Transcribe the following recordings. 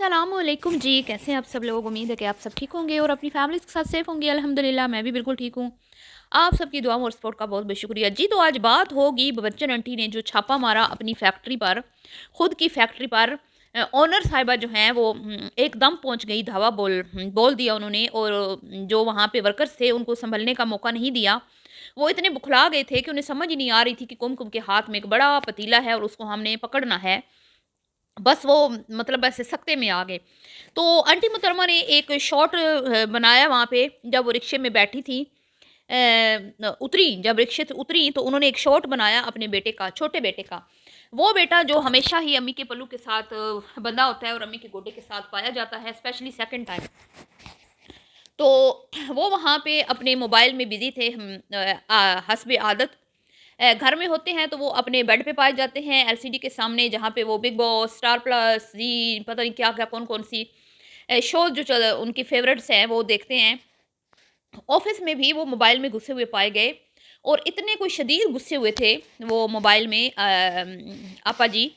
सलामुअलैकुम जी, कैसे हैं आप सब लोग। उम्मीद है कि आप सब ठीक होंगे और अपनी फैमिलीज़ के साथ सेफ होंगे। अल्हम्दुलिल्लाह मैं भी बिल्कुल ठीक हूँ। आप सबकी दुआ और सपोर्ट का बहुत-बहुत शुक्रिया। जी, तो आज बात होगी बच्चन आंटी ने जो छापा मारा अपनी फैक्ट्री पर, खुद की फैक्ट्री पर। ओनर साहिबा जो हैं वो एकदम पहुँच गई, धावा बोल दिया उन्होंने, और जो वहाँ पे वर्कर्स थे उनको सँभलने का मौका नहीं दिया। वो इतने बुखला गए थे कि उन्हें समझ ही नहीं आ रही थी कि कुमकुम के हाथ में एक बड़ा पतीला है और उसको हमने पकड़ना है। बस वो मतलब ऐसे सकते में आ गए। तो आंटी मुहतरमा ने एक शॉट बनाया वहाँ पे, जब वो रिक्शे में बैठी थी। उतरी, जब रिक्शे से उतरी तो उन्होंने एक शॉट बनाया अपने बेटे का, छोटे बेटे का। वो बेटा जो हमेशा ही अम्मी के पल्लू के साथ बंधा होता है और अम्मी के गोडे के साथ पाया जाता है, स्पेशली सेकंड टाइम। तो वो वहाँ पे अपने मोबाइल में बिज़ी थे, हस्बे आदत। घर में होते हैं तो वो अपने बेड पे पाए जाते हैं एलसीडी के सामने, जहाँ पे वो बिग बॉस, स्टार प्लस, जी पता नहीं क्या-क्या, कौन-कौन सी शो जो चल उनकी फ़ेवरेट्स हैं वो देखते हैं। ऑफ़िस में भी वो मोबाइल में घुसे हुए पाए गए और इतने कोई शदीद गुस्से हुए थे वो मोबाइल में, आपा जी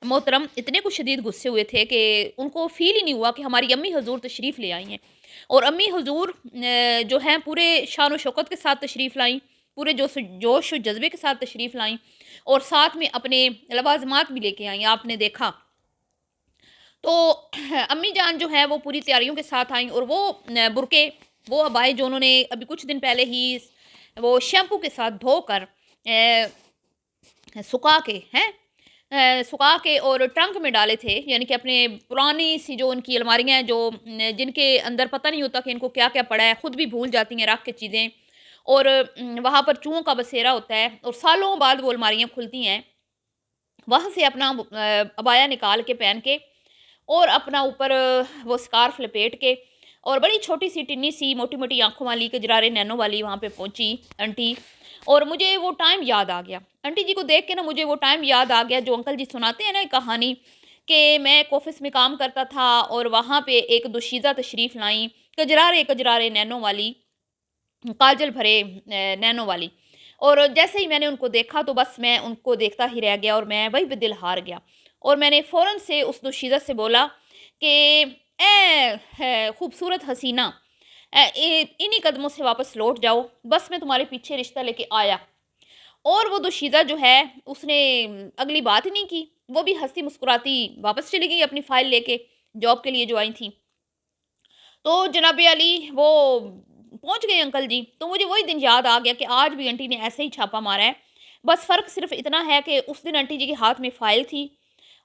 मोहतरम इतने कुछ शदीद गुस्से हुए थे कि उनको फ़ील ही नहीं हुआ कि हमारी अम्मी हज़ूर तशरीफ़ ले आई हैं। और अम्मी हज़ूर जो हैं पूरे शान व शौकत के साथ तशरीफ़ लाईं, पूरे जोश व जज़्बे के साथ तशरीफ़ लाईं और साथ में अपने लवाज़िमात भी लेके आईं, आपने देखा। तो अम्मी जान जो है वो पूरी तैयारियों के साथ आईं और वो बुर्के, वो अबाए जो उन्होंने अभी कुछ दिन पहले ही वो शैम्पू के साथ धोकर सुखा के हैं, सुखा के और ट्रंक में डाले थे, यानी कि अपने पुरानी सी जो उनकी अलमारियाँ हैं, जो जिनके अंदर पता नहीं होता कि इनको क्या-क्या पड़ा है, खुद भी भूल जाती हैं रख के चीज़ें। और वहाँ पर चूहों का बसेरा होता है और सालों बाद वो अलमारियाँ खुलती हैं। वहाँ से अपना अबाया निकाल के पहन के और अपना ऊपर वो स्कार्फ लपेट के और बड़ी छोटी-सी, टिन्नी-सी, मोटी-मोटी आँखों वाली, कजरारे नैनों वाली वहाँ पे पहुँची आंटी। और मुझे वो टाइम याद आ गया। आंटी जी को देख के ना मुझे वो टाइम याद आ गया जो अंकल जी सुनाते हैं ना एक कहानी, कि मैं एक ऑफ़िस में काम करता था और वहाँ पे एक दोशीज़ा तशरीफ़ लाईं, कजरारे नैनों वाली, काजल भरे नैनों वाली। और जैसे ही मैंने उनको देखा तो बस मैं उनको देखता ही रह गया और मैं वहीं पे दिल हार गया। और मैंने फ़ौरन से उस दोशीज़ा से बोला कि ए है खूबसूरत हसीना, इन्हीं कदमों से वापस लौट जाओ, बस मैं तुम्हारे पीछे रिश्ता लेके आया। और वो दोशीज़ा जो है उसने अगली बात ही नहीं की, वो भी हँसती मुस्कुराती वापस चली गई अपनी फ़ाइल लेके, जॉब के लिए जो आई थी। तो जनाब अली वो पहुँच गए अंकल जी, तो मुझे वही दिन याद आ गया कि आज भी आंटी ने ऐसे ही छापा मारा है। बस फ़र्क सिर्फ़ इतना है कि उस दिन आंटी जी के हाथ में फ़ाइल थी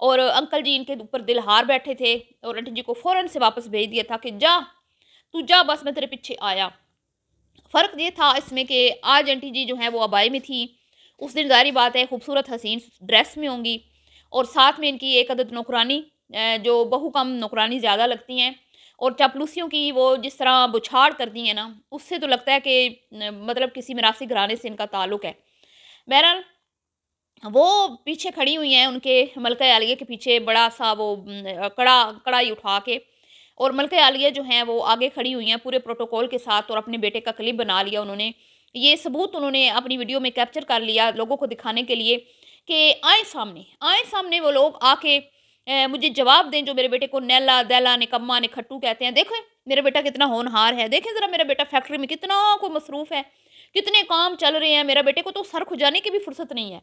और अंकल जी इनके ऊपर दिल हार बैठे थे और आंटी जी को फ़ौरन से वापस भेज दिया था कि जा, तू जा, बस मैं तेरे पीछे आया। फ़र्क ये था इसमें कि आज आंटी जी जो हैं वो अबाए में थी। उस दिन ज़ाहिर बात है खूबसूरत हसीन ड्रेस में होंगी और साथ में इनकी एक अदद नौकरानी, जो बहू कम नौकरानी ज़्यादा लगती हैं। और चापलूसियों की वो जिस तरह बौछार करती हैं ना, उससे तो लगता है कि मतलब किसी मिरासी घराने से इनका ताल्लुक है। बहरहाल वो पीछे खड़ी हुई हैं उनके मलका आलिया के पीछे बड़ा-सा वो कढ़ाई उठा के, और मलका आलिया जो हैं वो आगे खड़ी हुई हैं पूरे प्रोटोकॉल के साथ और अपने बेटे का क्लिप बना लिया उन्होंने। ये सबूत उन्होंने अपनी वीडियो में कैप्चर कर लिया लोगों को दिखाने के लिए कि आएँ सामने वो लोग आके मुझे जवाब दें जो मेरे बेटे को नैला, दैला, निकम्मा, निखट्टू कहते हैं। देखें मेरा बेटा कितना होनहार है, देखें ज़रा मेरा बेटा फैक्ट्री में कितना को मसरूफ़ है, कितने काम चल रहे हैं, मेरा बेटे को तो सर खुजाने की भी फुर्सत नहीं है।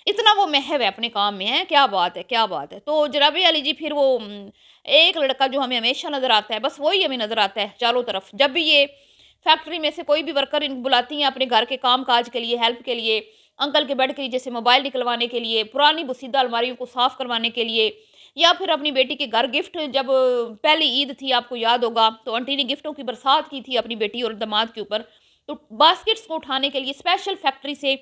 इतना वो महव है अपने काम में है, क्या बात है, क्या बात है। तो जनाब अली जी फिर वो एक लड़का जो हमें हमेशा नज़र आता है, बस वही हमें नज़र आता है चारों तरफ। जब भी ये फैक्ट्री में से कोई भी वर्कर इन बुलाती हैं अपने घर के काम-काज के लिए, हेल्प के लिए, अंकल के बेड के नीचे से मोबाइल निकलवाने के लिए, पुरानी बुसीदा अलमारियों को साफ़ करवाने के लिए, या फिर अपनी बेटी के घर गिफ्ट, जब पहली ईद थी आपको याद होगा, तो आंटी ने गिफ्टों की बरसात की थी अपनी बेटी और दामाद के ऊपर। तो बास्केट्स को उठाने के लिए स्पेशल फैक्ट्री से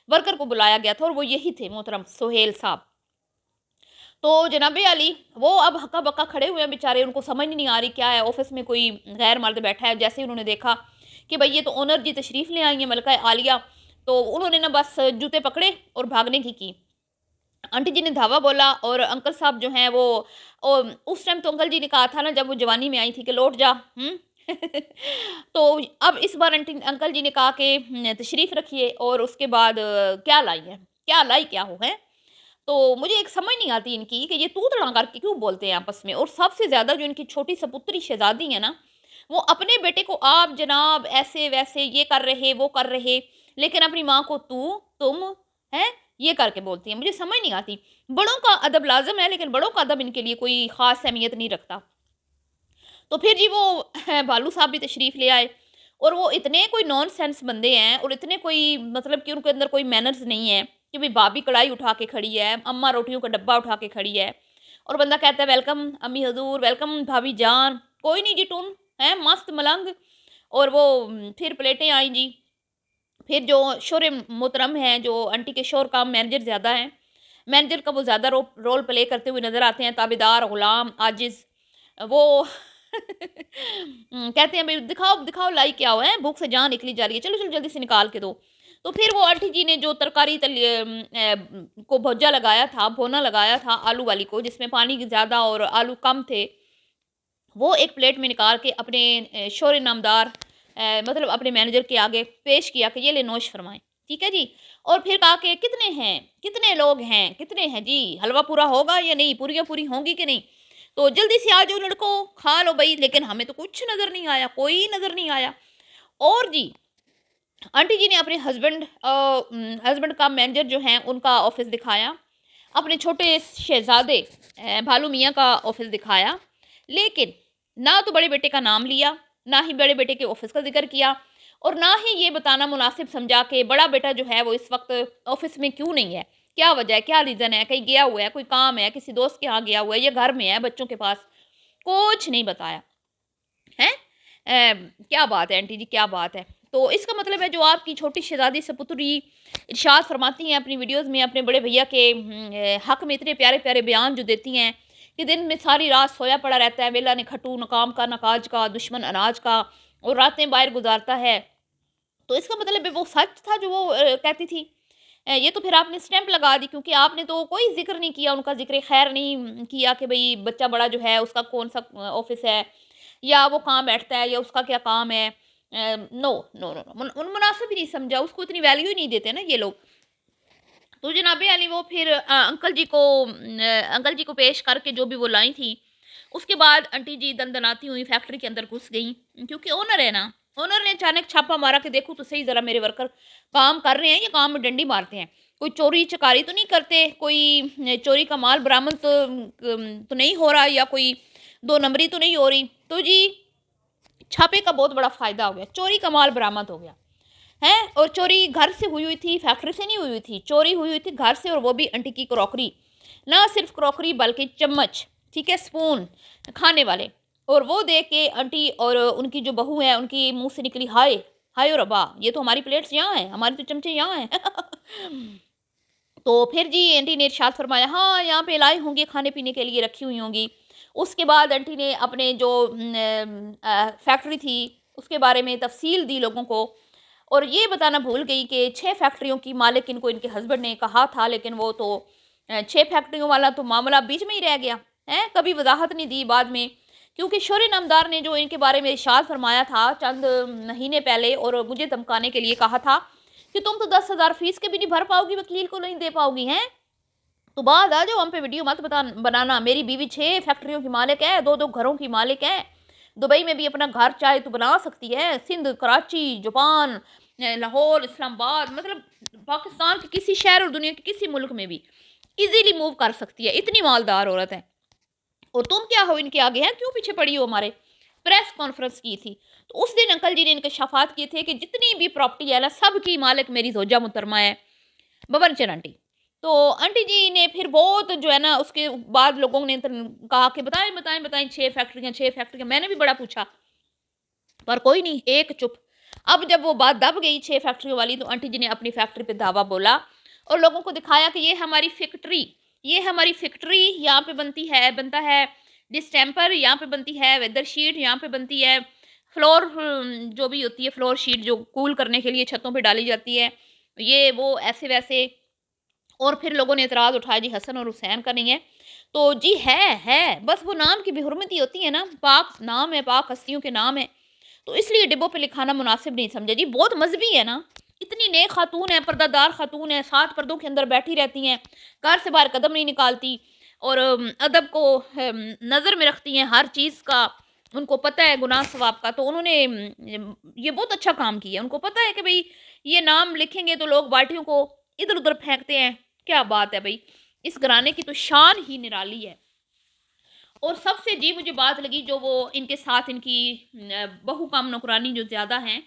वर्कर को बुलाया गया था और वो यही थे मोहतरम सोहेल साहब। तो जनाबे अली वो अब हक्का-बक्का खड़े हुए हैं बेचारे, उनको समझ नहीं आ रही क्या है, ऑफ़िस में कोई गैर मर्द बैठा है। जैसे ही उन्होंने देखा कि भई ये तो ओनर जी तशरीफ़ ले आई हैं मलका आलिया, तो उन्होंने ना बस जूते पकड़े और भागने की। आंटी जी ने धावा बोला और अंकल साहब जो हैं वो उस टाइम तो अंकल जी ने कहा था ना जब वो जवानी में आई थी कि लौट जा, हुँ? तो अब इस बार आंटी अंकल जी ने कहा कि तशरीफ़ रखिए और उसके बाद क्या लाई हैं? क्या लाई क्या हो, हैं? तो मुझे एक समझ नहीं आती इनकी कि ये तू-तड़ाक करके क्यों बोलते हैं आपस में। और सबसे ज़्यादा जो इनकी छोटी सपुत्री शहज़ादी है ना, वो अपने बेटे को आप जनाब ऐसे-वैसे ये कर रहे, वो कर रहे, लेकिन अपनी माँ को तू, तुम, हैं? ये करके बोलती हैं। मुझे समझ नहीं आती। बड़ों का अदब लाज़िम है, लेकिन बड़ों का अदब इनके लिए कोई ख़ास अहमियत नहीं रखता। तो फिर जी वो भालू साहब भी तशरीफ़ ले आए, और वो इतने कोई नॉनसेंस बंदे हैं, और इतने कोई मतलब कि उनके अंदर कोई मैनर्स नहीं है कि भाई भाभी कढ़ाई उठा के खड़ी है, अम्मा रोटियों का डब्बा उठा के खड़ी है, और बंदा कहता है वेलकम अम्मी हजूर, वेलकम भाभी जान, कोई नहीं जी टून है मस्त मलंग। और वो फिर प्लेटें आई जी। फिर जो शोर मोहतरम हैं, जो आंटी के शोर का मैनेजर ज़्यादा हैं, मैनेजर का वो ज़्यादा रोल प्ले करते हुए नज़र आते हैं, ताबेदार, गुलाम, आजिज़। वो कहते हैं, "भई दिखाओ, दिखाओ लाई क्या हुआ है? भूख से जान निकली जा रही है। चलो, चलो जल्दी से निकाल के दो।" तो फिर वो आंटी जी ने जो तरकारी को भुर्जा लगाया था, भुना लगाया था आलू वाली को, जिसमें पानी ज़्यादा और आलू कम थे, वो एक प्लेट में निकाल के अपने शोर नामदार मतलब अपने मैनेजर के आगे पेश किया कि ये ले नोश फरमाएँ। ठीक है जी? और फिर कहा कि कितने हैं? कितने लोग हैं? कितने हैं जी? हलवा पूरा होगा या नहीं? पूरियाँ पूरी होंगी कि नहीं? तो जल्दी से आ जाओ लड़कों, खा लो भई। लेकिन हमें तो कोई नज़र नहीं आया। और जी, आंटी जी ने अपने हस्बैंड का मैनेजर जो हैं उनका ऑफ़िस दिखाया, अपने छोटे शहज़ादे भालू मियाँ का ऑफ़िस दिखाया, लेकिन ना तो बड़े बेटे का नाम लिया, ना ही बड़े बेटे के ऑफ़िस का ज़िक्र किया, और ना ही ये बताना मुनासिब समझा कि बड़ा बेटा जो है वो इस वक़्त ऑफ़िस में क्यों नहीं है? क्या वजह है? क्या रीज़न है? कहीं गया हुआ है, कोई काम है, किसी दोस्त के यहाँ गया हुआ है, या घर में है बच्चों के पास? कुछ नहीं बताया। हैं? क्या बात है आंटी जी, क्या बात है। तो इसका मतलब है जो आपकी छोटी शहज़ादी सपुत्री इरशाद फरमाती हैं अपनी वीडियोज़ में, अपने बड़े भैया के हक़ में इतने प्यारे-प्यारे बयान जो देती हैं कि दिन में सारी रात सोया पड़ा रहता है, वेला ने खटू, ना काम का, ना काज का, दुश्मन अनाज का, और रातें बाहर गुज़ारता है। तो इसका मतलब है वो सच था जो वो कहती थी। ये तो फिर आपने स्टैम्प लगा दी, क्योंकि आपने तो कोई ज़िक्र नहीं किया, उनका ज़िक्र खैर नहीं किया कि भई बच्चा बड़ा जो है उसका कौन-सा ऑफ़िस है, या वो कहाँ बैठता है, या उसका क्या काम है। नो, नो, नो, नो, मुनासिब ही नहीं समझा, उसको इतनी वैल्यू ही नहीं देते ना ये लोग। तो जनाबे अली वो फिर अंकल जी को पेश करके जो भी वो लाई थी, उसके बाद आंटी जी दनदनाती हुई फैक्ट्री के अंदर घुस गईं, क्योंकि ओनर है ना, ओनर ने अचानक छापा मारा कि देखो तो सही ज़रा मेरे वर्कर काम कर रहे हैं या काम में डंडी मारते हैं। कोई चोरी-चकारी तो नहीं करते, कोई चोरी का माल बरामद तो नहीं हो रहा, या कोई 2 नंबरी तो नहीं हो रही। तो जी छापे का बहुत बड़ा फ़ायदा हो गया, चोरी का माल बरामद हो गया। हैं? और चोरी घर से हुई हुई थी, फैक्ट्री से नहीं हुई हुई थी। चोरी हुई हुई थी घर से, और वो भी आंटी की क्रॉकरी। ना सिर्फ़ क्रॉकरी बल्कि चम्मच, ठीक है? स्पून खाने वाले। और वो देख के आंटी और उनकी जो बहू है, उनकी मुँह से निकली हाय! हाय ओ रब्बा! ये तो हमारी प्लेट्स यहाँ हैं, हमारे तो चमचे यहाँ हैं। तो फिर जी आंटी ने इरशाद फरमाया, हाँ, यहाँ पे लाई होंगी खाने-पीने के लिए रखी हुई होंगी। उसके बाद आंटी ने अपने जो फैक्ट्री थी, उसके बारे में तफ़सील दी लोगों को, और ये बताना भूल गई कि 6 फैक्ट्रियों की मालिक इनको इनके हस्बैंड ने कहा था, लेकिन वो तो 6 फैक्ट्रियों वाला तो मामला बीच में ही रह गया, हैं? कभी वज़ाहत नहीं दी बाद में, क्योंकि शोर नामदार ने जो इनके बारे में इरशाद फरमाया था चंद महीने पहले, और मुझे धमकाने के लिए कहा था कि तुम तो 10,000 फीस के भी नहीं भर पाओगी, वकील को नहीं दे पाओगी, हैं? तो बाद आ जाओ, हम पे वीडियो मत बनाना। मेरी बीवी 6 फैक्ट्रियों की मालिक है, 2-2 घरों की मालिक है। दुबई में भी अपना घर चाहे तो बना सकती है। सिंध, कराची, जापान, लाहौर, इस्लामाबाद, मतलब पाकिस्तान के किसी शहर और दुनिया के किसी मुल्क में भी ईज़िली मूव कर सकती है। इतनी मालदार औरत है। और तुम क्या हो इनके आगे हैं? क्यों पीछे पड़ी हो हमारे? प्रेस कॉन्फ्रेंस की थी। तो उस दिन अंकल जी ने इंकशाफात किए थे कि जितनी भी प्रॉपर्टी है ना, सब की मालिक मेरी ज़ौजा मुहतरमा है, बवंचर आंटी। तो आंटी जी ने फिर बहुत जो है ना, उसके बाद लोगों ने कहा कि बताएं बताएं बताएं, 6 फैक्ट्रियां। मैंने भी बड़ा पूछा, पर कोई नहीं, एक चुप। अब जब वो बात दब गई 6 फैक्ट्रियों वाली, तो आंटी जी ने अपनी फैक्ट्री पे दावा बोला, और लोगों को दिखाया कि ये हमारी फैक्ट्री यहाँ पे बनता है डिस्टेम्पर, यहाँ पे बनती है वेदर शीट, यहाँ पे बनती है फ्लोर, जो भी होती है फ्लोर शीट, जो कूल करने के लिए छतों पे डाली जाती है, ये वो ऐसे वैसे। और फिर लोगों ने एतराज़ उठाया, जी हसन और हुसैन का नहीं है। तो जी है, बस वो नाम की बेहुरमती होती है ना, पाक नाम है, पाक हस्तियों के नाम है, तो इसलिए डिब्बों पे लिखाना मुनासिब नहीं समझा जी। बहुत मज़हबी है ना, इतनी नेक खातून है, पर्दादार खातून है, 7 पर्दों के अंदर बैठी रहती हैं, घर से बाहर कदम नहीं निकालती और अदब को नज़र में रखती हैं, हर चीज़ का उनको पता है गुनाह सवाब का। तो उन्होंने ये बहुत अच्छा काम किया। उनको पता है कि भई ये नाम लिखेंगे तो लोग बाल्टियों को इधर-उधर फेंकते हैं। क्या बात है भई! इस घराने की तो शान ही निराली है। और सबसे अजीब मुझे बात लगी जो वो इनके साथ इनकी बहू काम नौकरानी जो ज़्यादा हैं,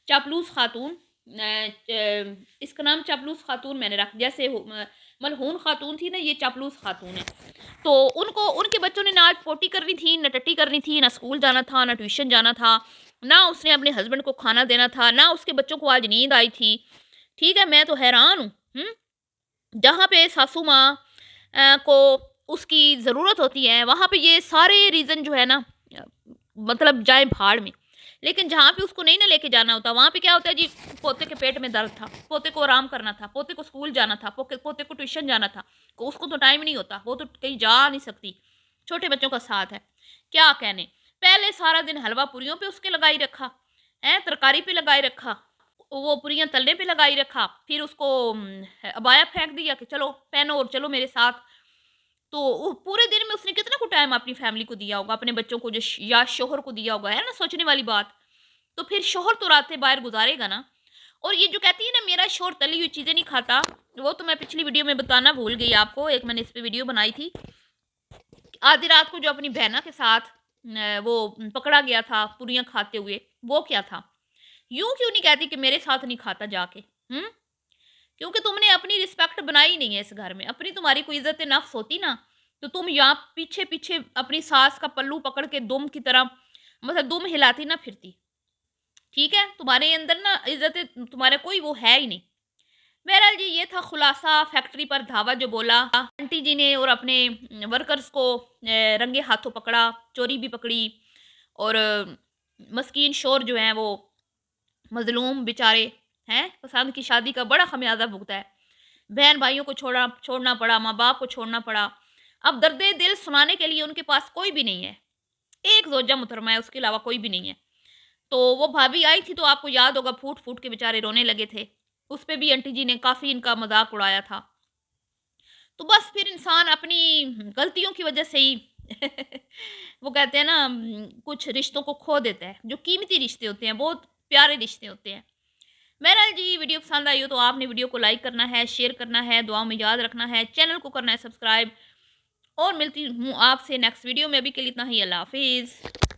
चापलूस खातून, इसका नाम चापलूस खातून मैंने रख, जैसे मलहून खातून थी ना, ये चापलूस खातून है। तो उनको उनके बच्चों ने ना आज पोटी करनी थी, ना टट्टी करनी थी, ना स्कूल जाना था, ना ट्यूशन जाना था, ना उसने अपने हस्बैंड को खाना देना था, ना उसके बच्चों को आज नींद आई थी। ठीक है, मैं तो हैरान हूँ। जहाँ पे सासू माँ को उसकी ज़रूरत होती है, वहाँ पे ये सारे रीज़न जो है ना, अ, मतलब जाए भाड़ में। लेकिन जहाँ पे उसको नहीं ना लेके जाना होता, वहाँ पे क्या होता है जी, पोते के पेट में दर्द था, पोते को आराम करना था, पोते को स्कूल जाना था, पोते को ट्यूशन जाना था, को उसको तो टाइम नहीं होता, वो तो कहीं जा नहीं सकती, छोटे बच्चों का साथ है। क्या कहने, पहले सारा दिन हलवा पूरियों पे उसके लगाई रखा, हैं, तरकारी पे लगाई रखा, वो पूरियाँ तलने पे लगाई रखा, फिर उसको अबाया फेंक दिया कि चलो पहनो और चलो मेरे साथ। तो वो पूरे दिन में उसने कितना को टाइम अपनी फैमिली को दिया होगा, अपने बच्चों को जो या शोहर को दिया होगा, है ना, सोचने वाली बात। तो फिर शोहर तो रातें बाहर गुजारेगा ना। और ये जो कहती है ना मेरा शोहर तली हुई चीज़ें नहीं खाता, वो तो मैं पिछली वीडियो में बताना भूल गई आपको, एक मैंने इस पे वीडियो बनाई थी। आधी रात को जो अपनी बहना के साथ वो पकड़ा गया था पूरियाँ खाते हुए, वो क्या था? यूँ क्यों नहीं कहती कि मेरे साथ नहीं खाता जाके? हुँ? क्योंकि तुमने अपनी रिस्पेक्ट बनाई नहीं है इस घर में। अपनी तुम्हारी कोई इज़्ज़त-ए-नफ़्स होती ना, तो तुम यहाँ पीछे-पीछे अपनी सास का पल्लू पकड़ के दुम की तरह, मतलब दुम हिलाती ना फिरती। ठीक है? तुम्हारे अंदर ना इज़्ज़त, तुम्हारा कोई वो है ही नहीं। बहरहाल जी, ये था खुलासा फैक्ट्री पर धावा जो बोला। आंटी जी ने और अपने वर्कर्स को रंगे हाथों पकड़ा, चोरी भी पकड़ी और मस्कीन शोहर जो हैं वो मज़लूम बेचारे, हैं? पसंद की शादी का बड़ा ख़मियाज़ा भुगता है। बहन-भाइयों को छोड़ना पड़ा, माँ-बाप को छोड़ना पड़ा। अब दर्द-ए-दिल सुनाने के लिए उनके पास कोई भी नहीं है। एक ज़ौजा मुहतरमा है, उसके अलावा कोई भी नहीं है। तो वो भाभी आई थी तो आपको याद होगा फूट-फूट के बेचारे रोने लगे थे। उस पे भी आंटी जी ने काफ़ी इनका मज़ाक उड़ाया था। तो बस फिर इंसान अपनी गलतियों की वज़ह से ही वो कहते हैं ना, कुछ रिश्तों को खो देता है। जो कीमती रिश्ते होते हैं, बहुत प्यारे रिश्ते होते हैं। बहरहाल जी, वीडियो पसंद आई हो तो आपने वीडियो को लाइक करना है, शेयर करना है, दुआओं में याद रखना है, चैनल को करना है सब्सक्राइब और मिलती हूँ आपसे नेक्स्ट वीडियो में। अभी के लिए इतना ही, अल्लाह हाफ़िज़।